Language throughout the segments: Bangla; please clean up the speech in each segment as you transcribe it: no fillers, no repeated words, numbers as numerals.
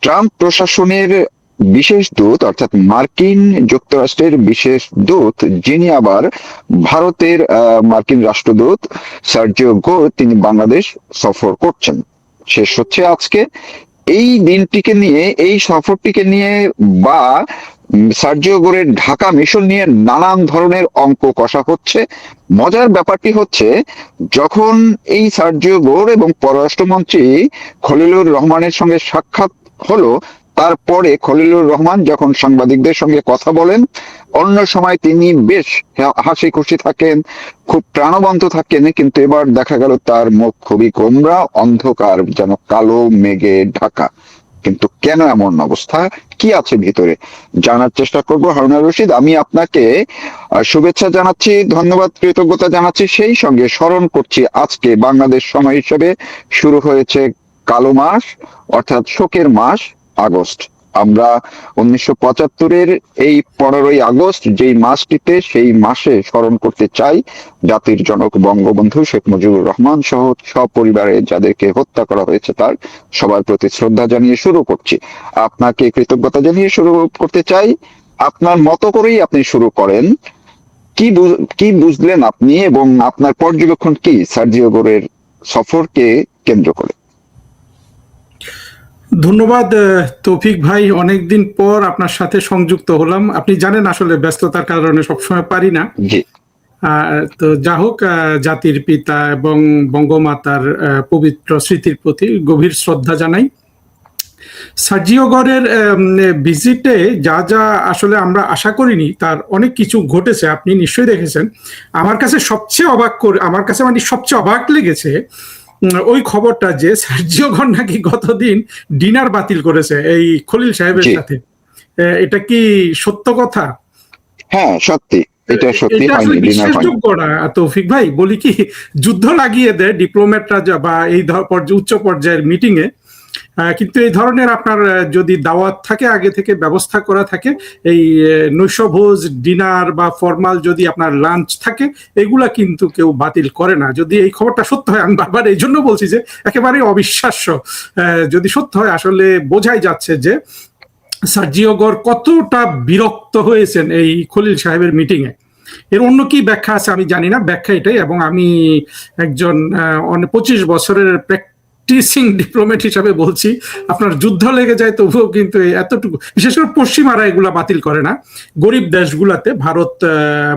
ট্রাম্প প্রশাসনের বিশেষ দূত, অর্থাৎ মার্কিন যুক্তরাষ্ট্রের বিশেষ দূত, যিনি আবার ভারতের মার্কিন রাষ্ট্রদূত সার্জিও গোর, তিনি বাংলাদেশ সফর করছেন, শেষ হচ্ছে আজকে। এই দিনটিকে নিয়ে, এই সফরটিকে নিয়ে বা সার্জিও গোরের ঢাকা মিশন নিয়ে নানান ধরনের অঙ্ক কষা হচ্ছে। মজার ব্যাপারটি হচ্ছে, যখন এই সার্জিও গোর এবং পররাষ্ট্রমন্ত্রী খলিলুর রহমানের সঙ্গে সাক্ষাৎ হলো, তারপরে খলিলুর রহমান যখন সাংবাদিকদের সঙ্গে কথা বলেন, অন্য সময় তিনি বেশ হাসি খুশি থাকেন, খুব প্রাণবন্ত থাকেন, কিন্তু এবার দেখা গেল তার মুখ খুবই গোমড়া, অন্ধকার, যেন কালো মেঘে ঢাকা। কিন্তু কেন এমন অবস্থা, কি আছে ভিতরে, জানার চেষ্টা করব। হারুনুর রশিদ, আমি আপনাকে শুভেচ্ছা জানাচ্ছি, ধন্যবাদ, কৃতজ্ঞতা জানাচ্ছি, সেই সঙ্গে স্মরণ করছি আজকে বাংলাদেশ সময় হিসেবে শুরু হয়েছে কালো মাস, অর্থাৎ শোকের মাস, আগস্ট। আমরা 1975-এর এই 15ই আগস্ট যেই মাসটিতে, সেই মাসে স্মরণ করতে চাই জাতির জনক বঙ্গবন্ধু শেখ মুজিবুর রহমান সহ সপরিবারে যাদেরকে হত্যা করা হয়েছে, তার সবার প্রতি শ্রদ্ধা জানিয়ে শুরু করছি। আপনাকে কৃতজ্ঞতা জানিয়ে শুরু করতে চাই। আপনার মতো করেই আপনি শুরু করেন। কি বুঝলেন আপনি, এবং আপনার পর্যবেক্ষণ কি সার্জিও গোরের সফরকে কেন্দ্র করে? ধন্যবাদ তৌফিক ভাই, অনেকদিন পর আপনার সাথে সংযুক্ত হলাম। আপনি জানেন আসলে ব্যস্ততার কারণে সবসময় পারি না। জি। তো যা হোক, জাতির পিতা এবং বঙ্গমাতার পবিত্র স্মৃতির প্রতি গভীর শ্রদ্ধা জানাই। সার্জিও গোরের ভিজিটে যা যা আসলে আমরা আশা করিনি, তার অনেক কিছু ঘটেছে, আপনি নিশ্চয়ই দেখেছেন। আমার কাছে সবচেয়ে অবাক লেগেছে ওই খবরটা যে সার্জিও গোর নাকি গতদিন ডিনার বাতিল করেছে এই খলিল সাহেবের সাথে। এটা কি সত্য কথা? হ্যাঁ, সত্যি, এটা সত্যি হয়নি, ডিনার হয়নি। তৌফিক ভাই, বলি কি, যুদ্ধ লাগিয়ে দেয় ডিপ্লোম্যাটরা বা এই উচ্চ পর্যায়ের মিটিং এ, কিন্তু এই ধরনের আপনার যদি দাওয়াত থাকে, আগে থেকে ব্যবস্থা করা থাকে, এই নৈশভোজ, ডিনার বা ফরমাল যদি আপনার লাঞ্চ থাকে, এগুলা কিন্তু কেউ বাতিল করে না। যদি এই খবরটা সত্য হয়, আমি বারবার এই জন্য বলছি যে একেবারে অবিশ্বাস্য। যদি সত্য হয়, আসলে বোঝাই যাচ্ছে যে সার্জিও গোর কতটা বিরক্ত হয়েছেন এই খলিল সাহেবের মিটিং এ। এর অন্য কি ব্যাখ্যা আছে আমি জানি না, ব্যাখ্যা এটাই। এবং আমি একজন 25 বছরের টিচিং ডিপ্লোমেট হিসাবে বলছি, আপনার যুদ্ধ লেগে যায় তবুও কিন্তু এতটুকু, বিশেষ করে পশ্চিমারা এগুলা বাতিল করে না। গরিব দেশগুলাতে, ভারত,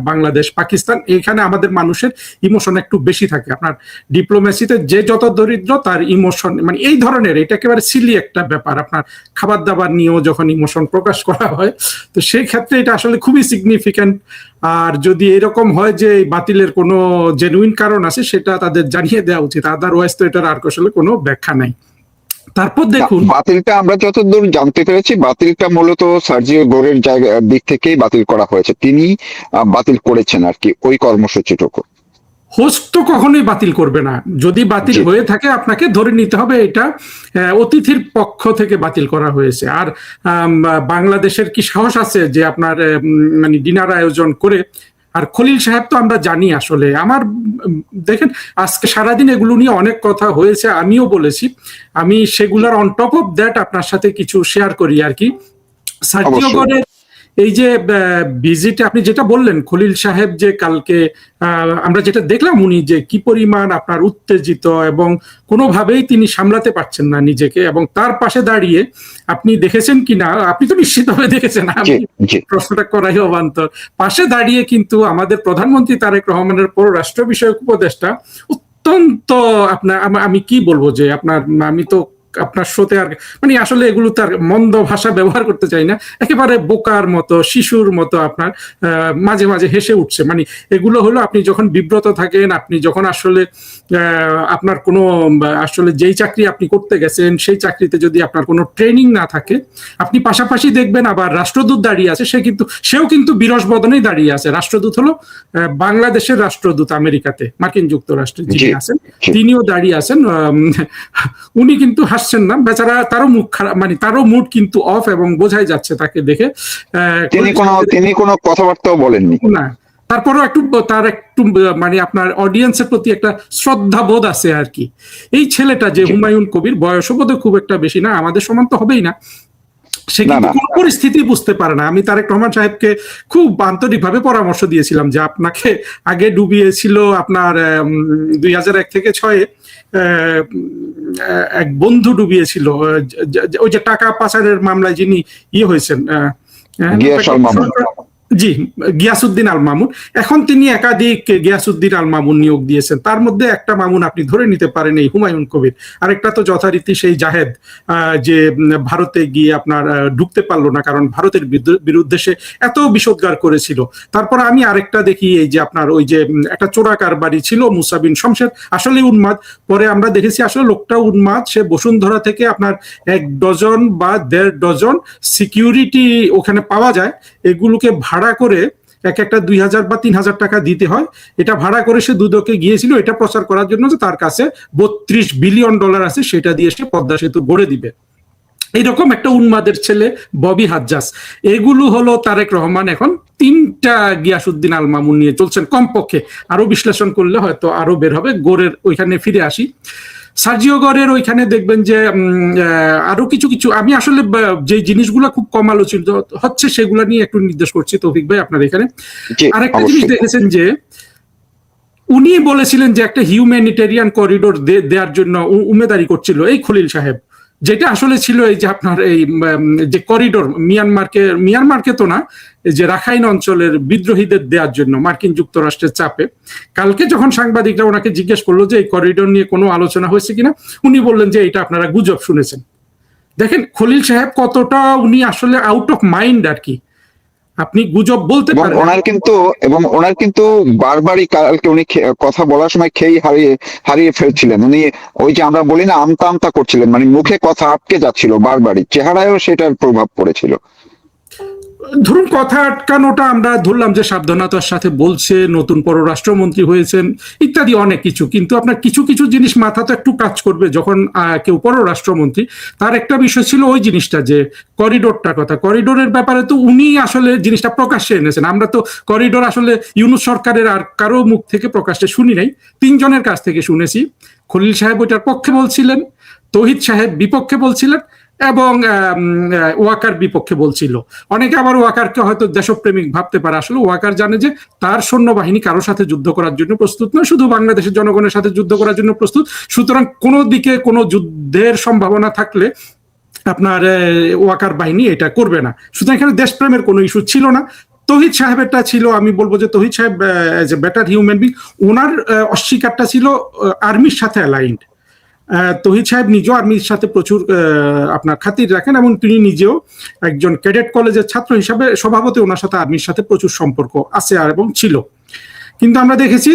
বাংলাদেশ, পাকিস্তান, এখানে আমাদের মানুষের ইমোশন একটু বেশি থাকে। আপনার ডিপ্লোমেসিতে যে যত দরিদ্র তার ইমোশন, মানে এই ধরনের, এটা একেবারে সিলি একটা ব্যাপার। আপনার খাবার দাবার নিয়েও যখন ইমোশন প্রকাশ করা হয়, তো সেই ক্ষেত্রে এটা আসলে খুবই সিগনিফিক্যান্ট। আর যদি এরকম হয় যে বাতিলের কোনো জেনুইন কারণ আছে, সেটা তাদের জানিয়ে দেওয়া উচিত, আদারওয়াইজ তো এটার আর আসলে কোনো ব্যাখ্যা নাই। তারপর দেখুন, বাতিলটা আমরা যতদূর জানতে পেরেছি, বাতিলটা মূলত সার্জিও গোরের দিক থেকেই বাতিল করা হয়েছে, তিনি বাতিল করেছেন আর কি ওই কর্মসূচিটুকু। হোস্ট তো কখনোই বাতিল করবে না। যদি বাতিল হয়ে থাকে, আপনাকে ধরে নিতে হবে এটা অতিথির পক্ষ থেকে বাতিল করা হয়েছে। আর বাংলাদেশের কি সাহস আছে যে আপনার মানে ডিনার আয়োজন করে? আর খলিল সাহেব তো আমরা জানি আসলে, আমার দেখেন আজকে সারাদিন এগুলো নিয়ে অনেক কথা হয়েছে, আমিও বলেছি। আমি সেগুলোর অন টপ অফ দ্যাট আপনার সাথে কিছু শেয়ার করি আর কি। সার্জিও গোরের এই যে ভিজিটে আপনি যেটা বললেন, খলিল সাহেব যে কালকে আমরা যেটা দেখলাম, উনি যে কি পরিমাণ আপনার উত্তেজিত এবং কোনোভাবেই তিনি সামলাতে পারছেন না নিজেকে, এবং তার পাশে দাঁড়িয়ে, আপনি দেখেছেন কিনা, আপনি তো নিশ্চিতভাবে দেখেছেন, আমি প্রশ্নটা করাই অবান্তর, পাশে দাঁড়িয়ে কিন্তু আমাদের প্রধানমন্ত্রী তারেক রহমানের পররাষ্ট্র বিষয়ক উপদেষ্টা অত্যন্ত, আপনার আমি কি বলবো যে আপনার, আমি তো আপনার শোতে আর মানে আসলে এগুলো তার মন্দ ভাষা ব্যবহার করতে চাই না, একেবারে বোকার মতো, শিশুর মতো আপনার মাঝে মাঝে হেসে উঠছে। মানে এগুলো হলো আপনি যখন বিব্রত থাকেন, আপনি যখন আসলে আপনার কোনো আসলে যেই চাকরি আপনি করতে গেছেন সেই চাকরিতে যদি আপনার কোনো ট্রেনিং না থাকে, আপনি পাশাপাশি দেখবেন আবার রাষ্ট্রদূত দাঁড়িয়ে আছে, সেও কিন্তু বিরস বদনেই দাঁড়িয়ে আছে। রাষ্ট্রদূত হলো বাংলাদেশের রাষ্ট্রদূত আমেরিকাতে, মার্কিন যুক্তরাষ্ট্রে যিনি আছেন, তিনিও দাঁড়িয়ে আছেন। উনি কিন্তু হাসছেন না, বেচারা, তারও মুখ খারাপ, মানে তারও মুড কিন্তু অফ, এবং বোঝাই যাচ্ছে তাকে দেখে। তিনি কোনো কথাবার্তাও বলেননি না, তারপরেও তার একটু মানে আপনার অডিয়েন্সের প্রতি একটা শ্রদ্ধা বোধ আছে আর কি। এই ছেলেটা যে হুমায়ুন কবির, বয়সও বোধহয় খুব একটা বেশি না, আমাদের সমান তো হবেই না, সে কিন্তু কোন পরিস্থিতি বুঝতে পারে না। আমি তারেক রহমান সাহেবকে খুব আন্তরিকভাবে পরামর্শ দিয়েছিলাম যে আপনাকে আগে ডুবিয়েছিল আপনার 2001 থেকে 6 এক বন্ধু ডুবিয়েছিল, ওই যে টাকা পাচারের মামলায় যিনি হয়েছেন, জি, গিয়াসউদ্দিন আল মামুন। এখন তিনি একাধিক গিয়াসউদ্দিন আল মামুন নিয়োগ দিয়েছেন, তার মধ্যে একটা মামুন আপনি ধরে নিতে পারেন এই হুমায়ুন কবির, আরেকটা তো যথারীতি সেই জাহেদ, যে ভারতে গিয়ে আপনার ঢুকতে পারলো না কারণ ভারতের বিরুদ্ধে সে এত বিষোদ্গার করেছিল। তারপর আমি আরেকটা দেখি এই যে আপনার ওই যে একটা চোরাকার বাড়ি ছিল মুসা বিন শমশের, আসলে উন্মাদ। পরে আমরা দেখেছি আসলে লোকটা উন্মাদ, সে বসুন্ধরা থেকে আপনার 1 ডজন বা 1.5 ডজন সিকিউরিটি ওখানে পাওয়া যায়, এগুলোকে ভাড়া করে একটা 2,000 বা 3,000 টাকা দিতে হয়, এটা ভাড়া করে সে দুদকে গিয়েছিল এটা প্রচার করার জন্য যে তার কাছে $32 বিলিয়ন আছে, সেটা দিয়ে সে পদ্মা সেতু গড়ে দিবে। এইরকম একটা উন্মাদের ছেলে ববি হাজ্জাজ। এগুলো হলো তারেক রহমান এখন 3টা গিয়াসউদ্দিন আল মামুন নিয়ে চলছেন কমপক্ষে, আরো বিশ্লেষণ করলে হয়তো আরো বের হবে। গোরের ওইখানে ফিরে আসি, সার্জিও গরের ওইখানে দেখবেন যে আরো কিছু কিছু আমি আসলে যে জিনিসগুলো খুব কম আলোচিত হচ্ছে সেগুলো নিয়ে একটু নির্দেশ করছি তৌফিক ভাই আপনার এখানে। আরেকটা জিনিস দেখেছেন যে উনি বলেছিলেন যে একটা হিউম্যানিটেরিয়ান করিডোর দেওয়ার জন্য উমেদারি করছিল এই খলিল সাহেব, যেটা আসলে ছিল এই যে আপনার এই যে করিডোর মিয়ানমারকে তো না, যে রাখাইন অঞ্চলের বিদ্রোহীদের দেওয়ার জন্য মার্কিন যুক্তরাষ্ট্রের চাপে। কালকে যখন সাংবাদিকরা ওনাকে জিজ্ঞেস করলো যে এই করিডোর নিয়ে কোনো আলোচনা হয়েছে কিনা, উনি বললেন যে এটা আপনারা গুজব শুনেছেন। দেখেন খলিল সাহেব কতটা উনি আসলে আউট অফ মাইন্ড আর কি, আপনি গুজব বলতে পারেন। ওনার কিন্তু বারবারই কালকে উনি কথা বলার সময় খেই হারিয়ে ফেলছিলেন। উনি ওই যে আমরা বলি না আমতা আমতা করছিলেন, মানে মুখে কথা আটকে যাচ্ছিল বারবারই, চেহারায়ও সেটার প্রভাব পড়েছিল। ধরুন কথা আটকানোটা আমরা ধরলাম যে সাবধানতার সাথে বলছে, নতুন পররাষ্ট্রমন্ত্রী হয়েছেন ইত্যাদি অনেক কিছু, কিন্তু আপনার কিছু কিছু জিনিস মাথা তো একটু কাজ করবে যখন কেউ পররাষ্ট্রমন্ত্রী। তার একটা বিষয় ছিল ওই জিনিসটা যে করিডোরটার কথা, করিডোরের ব্যাপারে তো উনি আসলে জিনিসটা প্রকাশ্যে এনেছেন। আমরা তো করিডোর আসলে ইউনূস সরকারের আর কারো মুখ থেকে প্রকাশ্যে শুনি নাই, 3 জনের কাছ থেকে শুনেছি। খলিল সাহেব ওইটার পক্ষে বলছিলেন, তৌহিদ সাহেব বিপক্ষে বলছিলেন, এবং ওয়াকার বিপক্ষে বলছিল। অনেকে আবার ওয়াকারকে হয়তো দেশপ্রেমিক ভাবতে পারে, আসলে ওয়াকার জানে যে তার সৈন্যবাহিনী কারোর সাথে যুদ্ধ করার জন্য প্রস্তুত নয়, শুধু বাংলাদেশের জনগণের সাথে যুদ্ধ করার জন্য প্রস্তুত। সুতরাং কোনো দিকে কোনো যুদ্ধের সম্ভাবনা থাকলে আপনার ওয়াকার বাহিনী এটা করবে না। সুতরাং এখানে দেশপ্রেমের কোনো ইস্যু ছিল না। তৌহিদ সাহেবেরটা ছিল, আমি বলবো যে Touhid Saheb as a better human being, ওনার অস্বীকারটা ছিল আর্মির সাথে অ্যালাইন্ড। তৌহিদ সাহেব নিজেও আর্মির সাথে প্রচুর আপনার খাতির রাখেন, এবং তিনি নিজেও একজন ক্যাডেট কলেজের ছাত্র হিসাবে স্বভাবতই ওনার সাথে আর্মির সাথে প্রচুর সম্পর্ক আছে আর এবং ছিল। কিন্তু আমরা দেখেছি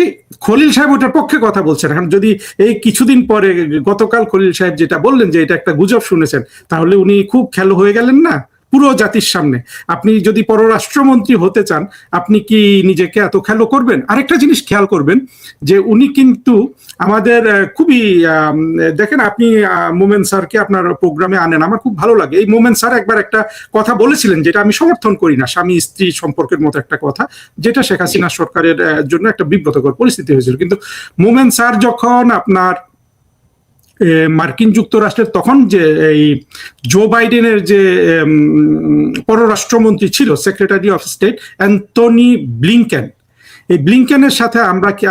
খলিল সাহেব ওটার পক্ষে কথা বলছেন। এখন যদি এই কিছুদিন পরে গতকাল খলিল সাহেব যেটা বললেন যে এটা একটা গুজব শুনেছেন, তাহলে উনি খুব খেলো হয়ে গেলেন না পুরো জাতির সামনে। আপনি যদি পররাষ্ট্রমন্ত্রী হতে চান, আপনি কি নিজেকে এত খেলো করবেন? আরেকটা জিনিস খেয়াল করবেন যে উনি কিন্তু আমাদের খুবই দেখেন, আপনি মোমেন স্যারকে আপনার প্রোগ্রামে আনেন, আমার খুব ভালো লাগে। এই মোমেন স্যার একবার একটা কথা বলেছিলেন যেটা আমি সমর্থন করি না, স্বামী স্ত্রী সম্পর্কের মতো একটা কথা, যেটা শেখ হাসিনা সরকারের জন্য একটা বিব্রতকর পরিস্থিতি হয়েছিল। কিন্তু মোমেন স্যার যখন আপনার মার্কিন যুক্তরাষ্ট্রের তখন যে এই জো বাইডেনের যে পররাষ্ট্রমন্ত্রী ছিল, secretary of state Antony Blinken, এই ব্লিংকেনের সাথে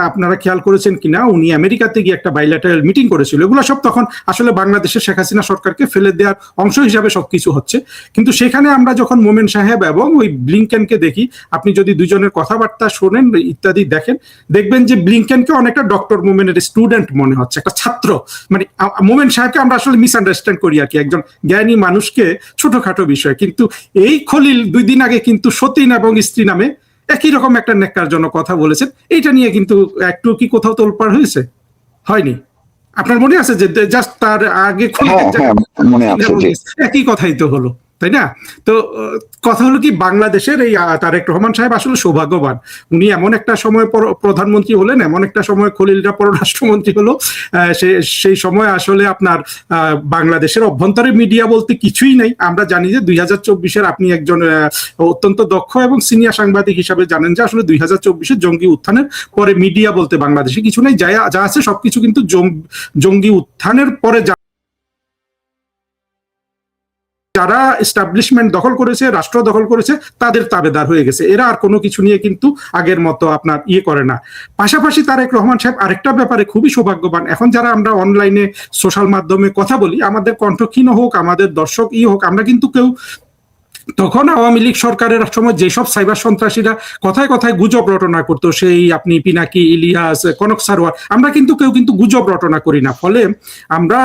আপনারা খেয়াল করেছেন কিনা, উনি আমেরিকাতে গিয়ে একটা বাইল্যাটারাল মিটিং করেছিল। এগুলো সব তখন আসলে বাংলাদেশের শেখ হাসিনা সরকারকে ফেলে দেওয়ার অংশ হিসাবে সবকিছু হচ্ছে। কিন্তু সেখানে আমরা যখন মোমেন সাহেব এবং ওই ব্লিংকেনকে দেখি, আপনি যদি দুজনের কথাবার্তা শোনেন ইত্যাদি দেখেন, দেখবেন যে ব্লিংকেনকে অনেকটা ডক্টর মোমেনের স্টুডেন্ট মনে হচ্ছে, একটা ছাত্র। মানে মোমেন সাহেবকে আমরা আসলে মিসআন্ডারস্ট্যান্ড করি আর কি, একজন জ্ঞানী মানুষকে ছোটখাটো বিষয়। কিন্তু এই খলিল 2 দিন আগে কিন্তু সতীন এবং স্ত্রী নামে একই রকম একটা ন্যাক্কারজনক কথা বলেছেন। এইটা নিয়ে কিন্তু একটু কি কোথাও তোলপাড় হয়েছে? হয়নি? আপনার মনে আছে যে জাস্ট তার আগে মনে আছে, একই কথাই তো হলো। তাই না? তো কথা হলো কি, বাংলাদেশের এই তারেক রহমান সাহেব আসলে সৌভাগ্যবান। উনি এমন একটা সময় প্রধানমন্ত্রী হলেন, এমন একটা সময় খলিলরা পররাষ্ট্রমন্ত্রী হলো, সেই সময় আসলে আপনার বাংলাদেশের অভ্যন্তরে মিডিয়া বলতে কিছুই নেই। আমরা জানি যে 2024-এর আপনি একজন অত্যন্ত দক্ষ এবং সিনিয়র সাংবাদিক হিসাবে জানেন যে আসলে 2024-এর জঙ্গি উত্থানের পরে মিডিয়া বলতে বাংলাদেশে কিছু নেই। যা আছে সবকিছু কিন্তু জঙ্গি উত্থানের পরে যারা এস্টাবলিশমেন্ট দখল করেছে, রাষ্ট্র দখল করেছে, তাদের তাবেদার হয়ে গেছে। এরা আর কোনো কিছু নিয়ে কিন্তু আগের মতো আপনার করে না। পাশাপাশি তারেক রহমান সাহেব আরেকটা ব্যাপারে খুবই সৌভাগ্যবান। এখন যারা আমরা অনলাইনে সোশ্যাল মাধ্যমে কথা বলি, আমাদের কণ্ঠক্ষীণ হোক, আমাদের দর্শক হোক, আমরা কিন্তু কেউ তখন আওয়ামী লীগ সরকারের সময় যেসব সাইবার সন্ত্রাসীরা কথায় কথায় গুজব রটনা করতো, সেই আপনি পিনাকি, ইলিয়াস, কনক সারোয়ার, আমরা কিন্তু কেউ কিন্তু গুজব রটনা করি না। ফলে আমরা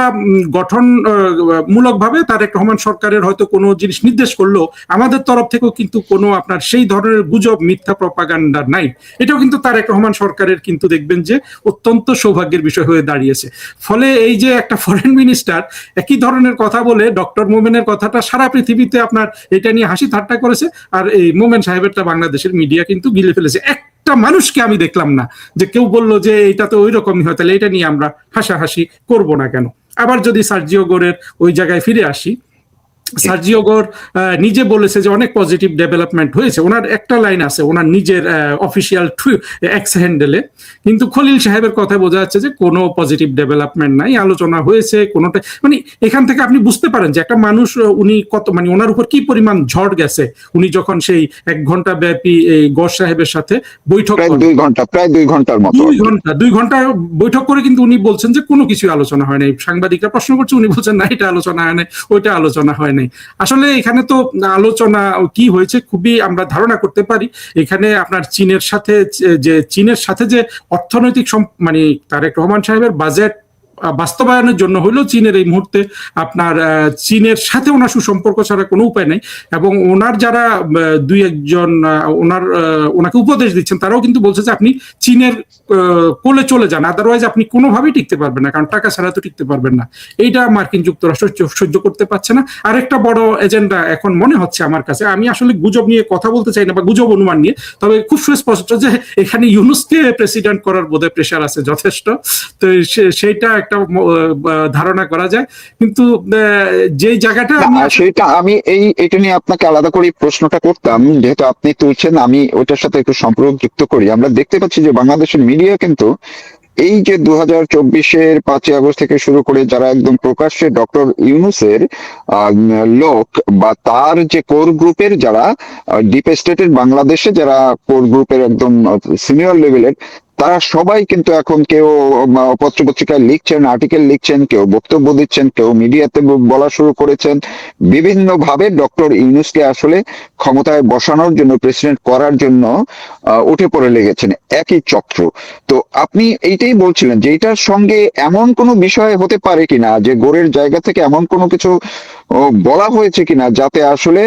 গঠনমূলকভাবে তারেক রহমান সরকারের হয়তো কোনো জিনিস নির্দেশ করলো, আমাদের তরফ থেকেও কিন্তু কোনো আপনার সেই ধরনের গুজব, মিথ্যা প্রপাগান্ডা নাই। এটাও কিন্তু তারেক রহমান সরকারের কিন্তু দেখবেন যে অত্যন্ত সৌভাগ্যের বিষয় হয়ে দাঁড়িয়েছে। ফলে এই যে একটা ফরেন মিনিস্টার একই ধরনের কথা বলে, ডক্টর মোমেনের কথাটা সারা পৃথিবীতে আপনার এটা নিয়ে হাসি ঠাট্টা করেছে, আর এই মোমেন সাহেবেরটা বাংলাদেশের মিডিয়া কিন্তু গিলে ফেলেছে। একটা মানুষকে আমি দেখলাম না যে কেউ বললো যে এটা তো ওই রকমই হয়, তাহলে এটা নিয়ে আমরা হাসাহাসি করব না কেন। আবার যদি সার্জিও গোরের ওই জায়গায় ফিরে আসি, সার্জিও গোর নিজে বলেছে যে অনেক পজিটিভ ডেভেলপমেন্ট হয়েছে। ওনার একটা লাইন আছে ওনার নিজের অফিসিয়াল এক্স হ্যান্ডেলে, কিন্তু খলিল সাহেবের কথা বোঝা যাচ্ছে যে কোনো পজিটিভ ডেভেলপমেন্ট নাই, আলোচনা হয়েছে কোনোটা। মানে এখান থেকে আপনি বুঝতে পারেন যে একটা মানুষ উনি কত, মানে ওনার উপর কি পরিমাণ ঝড় গেছে। উনি যখন সেই 1 ঘন্টা ব্যাপী এই গড় সাহেবের সাথে বৈঠক, প্রায় 2 ঘন্টার মতো, 2 ঘন্টা বৈঠক করে কিন্তু উনি বলছেন যে কোনো কিছু আলোচনা হয় নাই। সাংবাদিকরা প্রশ্ন করছে, উনি বলছেন না, এটা আলোচনা হয় নাই, ওইটা আলোচনা হয় নাই। আসলে এখানে তো আলোচনা কি হয়েছে খুবই আমরা ধারণা করতে পারি। এখানে আপনার চীনের সাথে যে অর্থনৈতিক মানে তারেক রহমান সাহেবের বাজেট বাস্তবায়নের জন্য হইলেও চীনের এই মুহূর্তে আপনার চীনের সাথে ওনার সুসম্পর্ক ছাড়া কোনো উপায় নাই। এবং ওনার যারা 2-1 জন ওনাকে উপদেশ দিচ্ছেন, তারাও কিন্তু বলছে যে আপনি চীনের কোলে চলে যান, আদারওয়াইজ আপনি কোনোভাবেই টিকতে পারবেন না, কারণ টাকা ছাড়া তো টিকতে পারবেন না। এইটা মার্কিন যুক্তরাষ্ট্র সহ্য করতে পারছে না। আরেকটা বড় এজেন্ডা এখন মনে হচ্ছে আমার কাছে, আমি আসলে গুজব নিয়ে কথা বলতে চাই না বা গুজব অনুমান নিয়ে, তবে খুব সুস্পষ্ট যে এখানে ইউনুসকে প্রেসিডেন্ট করার বোধহয় প্রেশার আছে যথেষ্ট। তো সেইটা একটা ধারণা করা যায়। কিন্তু যে জায়গাটা সেটা আমি এটা নিয়ে আপনাকে আলাদা করে প্রশ্নটা করতাম, যেহেতু আপনি তুলছেন, আমি ওইটার সাথে একটু সম্পর্ক যুক্ত করি। আমরা দেখতে পাচ্ছি যে বাংলাদেশের মিডিয়া কিন্তু এই যে 2024-এর 5ই আগস্ট থেকে শুরু করে যারা একদম প্রকাশ্যে ডক্টর ইউনূসের লোক বা তার যে কোর গ্রুপের যারা ডিপ স্টেটের বাংলাদেশে যারা কোর গ্রুপের একদম সিনিয়র লেভেলের, তারা সবাই কিন্তু এখন কেউ পত্রপত্রিকায় লিখছেন, আর্টিকেল লিখছেন, কেউ বক্তব্য দিচ্ছেন, কেউ মিডিয়াতে বলা শুরু করেছেন, বিভিন্ন ভাবে ডক্টর ইউনূসকে আসলে ক্ষমতায় বসানোর জন্য, প্রেসিডেন্ট করার জন্য উঠে পড়ে লেগেছেন একই চক্র। তো আপনি এইটাই বলছিলেন যে এটার সঙ্গে এমন কোনো বিষয় হতে পারে কিনা, যে গোরের জায়গা থেকে এমন কোনো কিছু বলা হয়েছে কিনা যাতে আসলে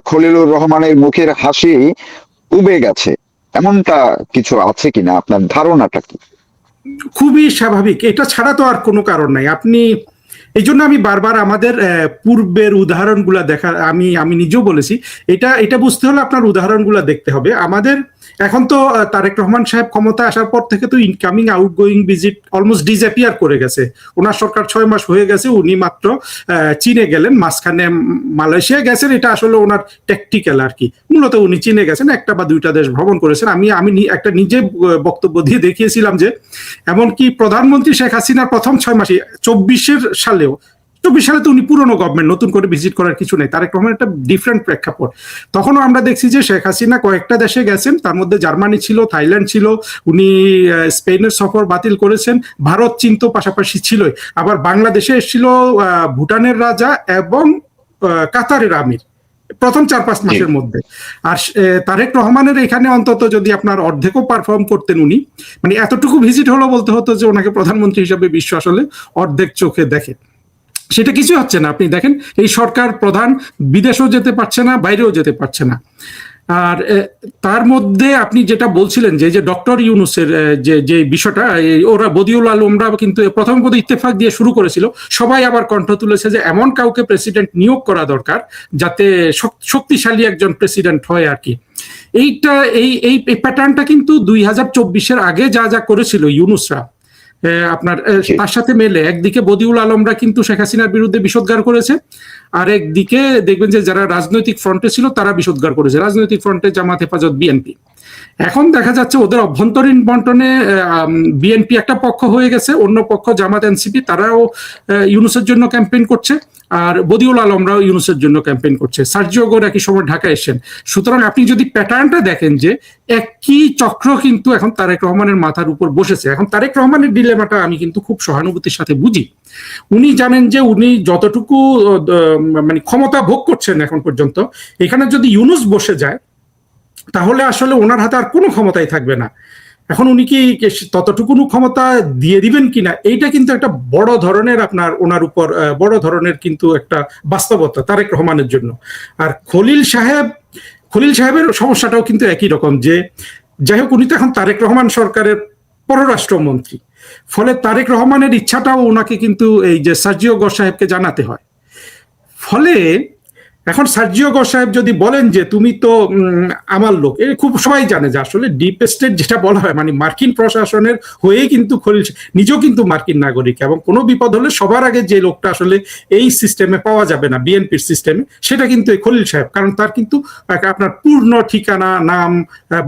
খলিলুর রহমানের মুখের হাসি উবে গেছে, এমনটা কিছু আছে কিনা? আপনার ধারণাটা কি? খুবই স্বাভাবিক, এটা ছাড়া তো আর কোনো কারণ নাই। আপনি এই জন্য আমি বারবার আমাদের পূর্বের উদাহরণগুলা আমি নিজেও বলেছি, এটা বুঝতে হলে আপনার উদাহরণগুলা দেখতে হবে। আমাদের এখন তো তারেক রহমান সাহেব ক্ষমতা আসার পর থেকে তো incoming outgoing visit almost disappear করে গেছে। ওনার সরকার 6 মাস হয়ে গেছে, উনি মাত্র চীনে গেলেন, মাঝখানে মালয়েশিয়া গেছেন। এটা আসলে ওনার ট্যাকটিক্যাল আর কি। মূলত উনি চীনে গেছেন, 1টা বা 2টা দেশ ভ্রমণ করেছেন। আমি একটা নিজে বক্তব্য দিয়ে দেখিয়েছিলাম যে এমনকি প্রধানমন্ত্রী শেখ হাসিনার প্রথম 6 মাসে 24 সালেও 24 সালে তো উনি পুরনো গভর্নমেন্ট, নতুন করে ভিজিট করার কিছু নেই। তারেক রহমান একটা ডিফারেন্ট প্রেক্ষাপট। তখনও আমরা দেখছি যে শেখ হাসিনা কয়েকটা দেশে গেছেন, তার মধ্যে জার্মানি ছিল, থাইল্যান্ড ছিল, উনি স্পেনের সফর বাতিল করেছেন, ভারত চীন তো পাশাপাশি ছিলই। আবার বাংলাদেশে এসেছিল ভুটানের রাজা এবং কাতারের আমির প্রথম 4-5 মাসের মধ্যে। আর তারেক রহমানের এখানে অন্তত যদি আপনার অর্ধেকও পারফর্ম করতেন উনি, মানে এতটুকু ভিজিট হলো বলতে হতো যে ওনাকে প্রধানমন্ত্রী হিসাবে বিশ্ব আসলে অর্ধেক চোখে দেখে। সেটা কিছু হচ্ছে না। আপনি দেখেন এই সরকার প্রধান বিদেশেও যেতে পারছে না, বাইরেও যেতে পারছে না। আর তার মধ্যে আপনি যেটা বলছিলেন যে ডক্টর ইউনূসের যে যে বিষয়টা, ওরা বদিউল আলমরা কিন্তু প্রথম ইত্তেফাক দিয়ে শুরু করেছিল, সবাই আবার কণ্ঠ তুলেছে যে এমন কাউকে প্রেসিডেন্ট নিয়োগ করা দরকার যাতে শক্তিশালী একজন প্রেসিডেন্ট হয় আর কি। এইটা এই এই প্যাটার্নটা কিন্তু 2024-এর আগে যা যা করেছিল ইউনূসরা আপনার তার সাথে মেলে। একদিকে বদিউল আলমরা কিন্তু শেখ হাসিনার বিরুদ্ধে বিষোদ্গার করেছে, আর একদিকে দেখবেন যে যারা রাজনৈতিক ফ্রন্টে ছিল তারা বিষোদ্গার করেছে, রাজনৈতিক ফ্রন্টে জামাত, হেফাজত, বিএনপি। এখন দেখা যাচ্ছে ওদের অভ্যন্তরীণ বন্টনে বিএনপি একটা পক্ষ হয়ে গেছে, অন্য পক্ষ জামাত, এনসিপি, তারাও ইউনূসের জন্য ক্যাম্পেইন করছে, আর বদিউল আলমরাও ইউনূসের জন্য ক্যাম্পেইন করছে। সার্জিও গোর একই সময় ঢাকা এসেছেন। সুতরাং আপনি যদি প্যাটার্নটা দেখেন যে একই চক্র কিন্তু এখন তারেক রহমানের মাথার উপর বসেছে। এখন তারেক রহমানের ডিলেমাটা আমি কিন্তু খুব সহানুভূতির সাথে বুঝি। উনি জানেন যে উনি যতটুকু মানে ক্ষমতা ভোগ করছেন এখন পর্যন্ত, এখানে যদি ইউনূস বসে যায় তাহলে আসলে ওনার হাতে আর কোনো ক্ষমতাই থাকবে না। এখন উনি কি ততটুকুন ক্ষমতা দিয়ে দিবেন কিনা, এইটা কিন্তু একটা বড় ধরনের আপনার ওনার উপর বড় ধরনের কিন্তু একটা বাস্তবতা তারেক রহমানের জন্য। আর খলিল সাহেবের সমস্যাটাও কিন্তু একই রকম, যে যাই হোক উনি তো এখন তারেক রহমান সরকারের পররাষ্ট্রমন্ত্রী, ফলে তারেক রহমানের ইচ্ছাটাও ওনাকে কিন্তু এই যে সার্জিও গো সাহেবকে জানাতে হয়। ফলে এখন সার্জিও গো সাহেব যদি বলেন যে তুমি তো আমার লোক, এ খুব সবাই জানে যে আসলে ডিপ স্টেট যেটা বলা হয়, মানে মার্কিন প্রশাসনের হয়ে কিন্তু খলিল নিজেও কিন্তু মার্কিন নাগরিক, এবং কোনো বিপদ হলে সবার আগে যে লোকটা আসলে এই সিস্টেমে পাওয়া যাবে না, বিএনপির সিস্টেমে, সেটা কিন্তু এই খলিল সাহেব। কারণ তার কিন্তু আপনার পূর্ণ ঠিকানা, নাম,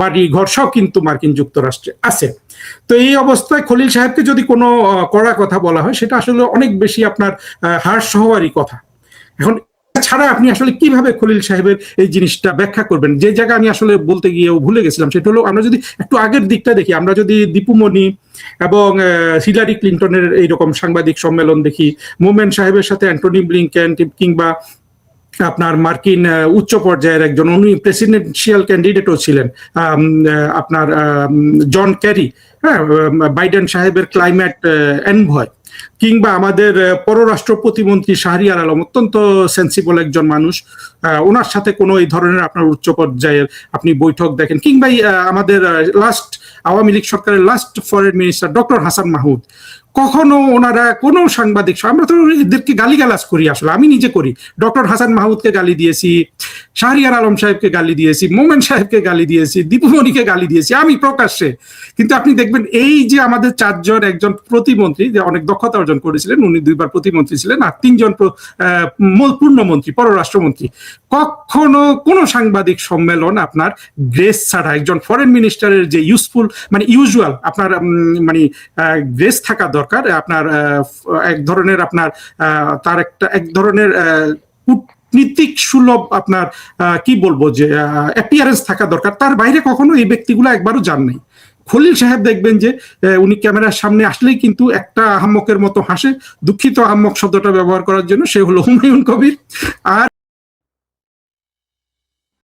বাড়ি ঘর সব কিন্তু মার্কিন যুক্তরাষ্ট্রে আছে। তো এই অবস্থায় খলিল সাহেবকে যদি কোনো কড়া কথা বলা হয়, সেটা আসলে অনেক বেশি আপনার হার্শ হওয়ারই কথা। এখন ছাড়া আপনি আসলে কিভাবে খলিল সাহেবের এই জিনিসটা ব্যাখ্যা করবেন? যে জায়গা আমি আসলে বলতে গিয়েও ভুলে গেছিলাম, সেটা হলো আমরা যদি একটু আগের দিকটা দেখি, আমরা যদি দীপুমণি এবং হিলারি ক্লিন্টনের এইরকম সাংবাদিক সম্মেলন দেখি, মোমেন সাহেবের সাথে অ্যান্টনি ব্লিংকেন কিংবা আপনার মার্কিন উচ্চ পর্যায়ের একজন, উনি প্রেসিডেন্সিয়াল ক্যান্ডিডেটও ছিলেন, আপনার জন ক্যারি, হ্যাঁ, বাইডেন সাহেবের ক্লাইমেট এনভয়, কিংবা আমাদের পররাষ্ট্র প্রতিমন্ত্রী শাহরিয়ার আলম, অত্যন্ত সেন্সিবল একজন মানুষ, ওনার সাথে কোনো এই ধরনের আপনার উচ্চ পর্যায়ের আপনি বৈঠক দেখেন, কিংবা আমাদের লাস্ট আওয়ামী লীগ সরকারের last foreign minister doctor Hasan Mahmud, কখনো ওনারা কোনো সাংবাদিক, আমরা তো এদেরকে গালিগালাজ করি, আসলে আমি নিজে করি, ডক্টর হাসান মাহমুদকে গালি দিয়েছি, শাহরিয়ার আলম সাহেবকে গালি দিয়েছি, মোমেন সাহেবকে গালি দিয়েছি, দীপুমণিকে গালি দিয়েছি আমি প্রকাশ্যে। কিন্তু আপনি দেখবেন এই যে আমাদের চারজন, একজন প্রতিমন্ত্রী যে অনেক দক্ষতা অর্জন করেছিলেন, উনি 2বার প্রতিমন্ত্রী ছিলেন, আর 3জন পূর্ণমন্ত্রী, পররাষ্ট্রমন্ত্রী, কখনো কোনো সাংবাদিক সম্মেলন আপনার গ্রেস ছাড়া, একজন ফরেন মিনিস্টারের যে ইউজফুল মানে ইউজুয়াল আপনার মানে গ্রেস থাকা দরকার, আপনার এক ধরনের আপনার তার একটা এক ধরনের কূটনীতিক সুলভ আপনার কি বলবো যে অ্যাপিয়ারেন্স থাকা দরকার, তার বাইরে কখনো এই ব্যক্তিগুলো একবারও যান নাই। খলিল সাহেব দেখবেন যে উনি ক্যামেরার সামনে আসলেই কিন্তু একটা আহাম্মকের মতো হাসে, দুঃখিত আহাম্মক শব্দটা ব্যবহার করার জন্য, সে হলো হুমায়ুন কবির। আর